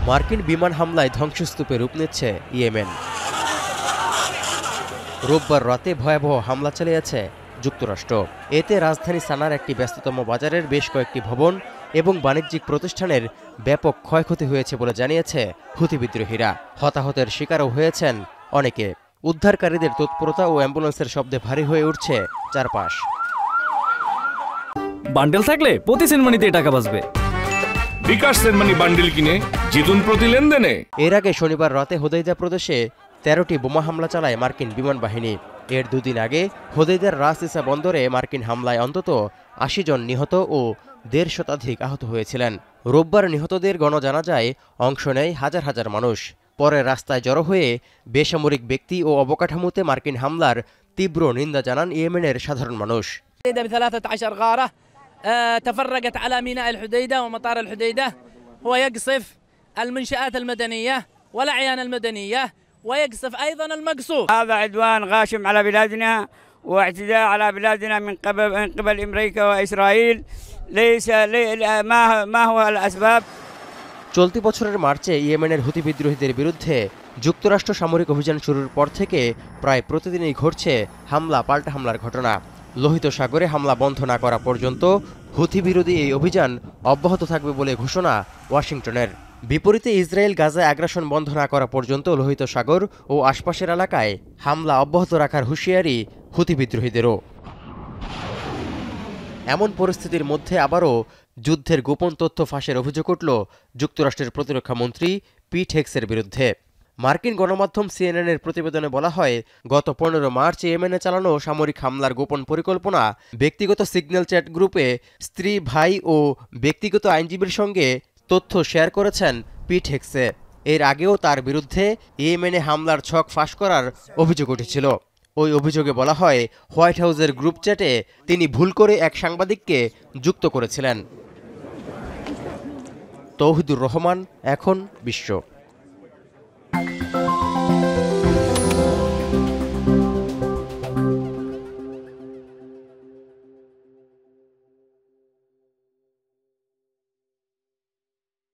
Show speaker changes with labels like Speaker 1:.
Speaker 1: মার্কিন বিমান হামলায় ধ্বংসস্তূপে রূপ নিচ্ছে ইয়েমেন। রোববার রাতে ভয়াবহ হামলা চালিয়েছে যুক্তরাষ্ট্র। এতে রাজধানী সানার একটি ব্যস্ততম বাজারের বেশ কয়েকটি ভবন এবং বাণিজ্যিক প্রতিষ্ঠানের ব্যাপক ক্ষয়ক্ষতি হয়েছে বলে জানিয়েছে হুথি বিদ্রোহীরা। হতাহতের শিকারও হয়েছেন অনেকে। উদ্ধারকারীদের তৎপরতা ও অ্যাম্বুলেন্সের শব্দে ভারী হয়ে উঠছে চারপাশ।
Speaker 2: বান্ডেল থাকলে প্রতি সেনমানিতে টাকা বাঁচবে।
Speaker 3: বিকাশ সেনমানি বান্ডেল কিনে জিতুন প্রতি লেনদেনে।
Speaker 1: এর আগে শনিবার রাতে হোদাইদা প্রদেশে 13টি বোমা হামলা চালায় মার্কিন বিমান বাহিনী। এর দুদিন আগে হোদাইদার রাস ইসা বন্দরে মার্কিন হামলায় অন্তত 80 জন নিহত ও 1.5 শতাধিক আহত হয়েছিলেন। রোববার নিহতদের গণজানাজায় অংশ নেয় হাজার হাজার মানুষ। পরে রাস্তায় জড়ো হয়ে বেসামরিক ব্যক্তি ও অবকাঠামোতে মার্কিন হামলার তীব্র নিন্দা জানান ইয়েমেনের সাধারণ মানুষ।
Speaker 4: تفرقت على ميناء الحديدة ومطار الحديدة. هو يقصف المنشآت المدنية والأعيان المدنية ويقصف أيضا المقصود.
Speaker 5: هذا عدوان غاشم على بلادنا واعتداء على بلادنا من قبل أمريكا وإسرائيل. ليس ما هو الأسباب؟
Speaker 1: চলতি বছরের মার্চে ইয়েমেনের হুথি বিদ্রোহীদের বিরুদ্ধে যুক্তরাষ্ট্র সামরিক অভিযান শুরুর পর থেকে প্রায় প্রতিদিনই ঘটছে হামলা পাল্টা হামলার ঘটনা। লোহিত সাগরে হামলা বন্ধ না করা পর্যন্ত হুথি বিরোধী এই অভিযান অব্যাহত থাকবে বলে ঘোষণা ওয়াশিংটনের। বিপরীতে ইসরায়েল গাজায় আগ্রাসন বন্ধ না করা পর্যন্ত লোহিত সাগর ও আশপাশের এলাকায় হামলা অব্যাহত রাখার হুঁশিয়ারি হুথি বিদ্রোহীদেরও। এমন পরিস্থিতির মধ্যে আবারও যুদ্ধের গোপন তথ্য ফাঁসের অভিযোগ উঠল যুক্তরাষ্ট্রের প্রতিরক্ষা মন্ত্রী পিট হেগসের বিরুদ্ধে। মার্কিন গণমাধ্যম সিএনএনের প্রতিবেদনে বলা হয়, গত 15 মার্চ ইয়েমেনে চালানো সামরিক হামলার গোপন পরিকল্পনা ব্যক্তিগত সিগন্যাল চ্যাট গ্রুপে স্ত্রী, ভাই ও ব্যক্তিগত আইনজীবীর সঙ্গে তথ্য শেয়ার করেছেন পিট হেগসে। এর আগেও তার বিরুদ্ধে ইয়েমেনে হামলার ছক ফাঁস করার অভিযোগ উঠেছিল। ওই অভিযোগে বলা হয়, হোয়াইট হাউসের গ্রুপ চ্যাটে তিনি ভুল করে এক সাংবাদিককে যুক্ত করেছিলেন। তৌহিদুর রহমান, এখন বিশ্ব।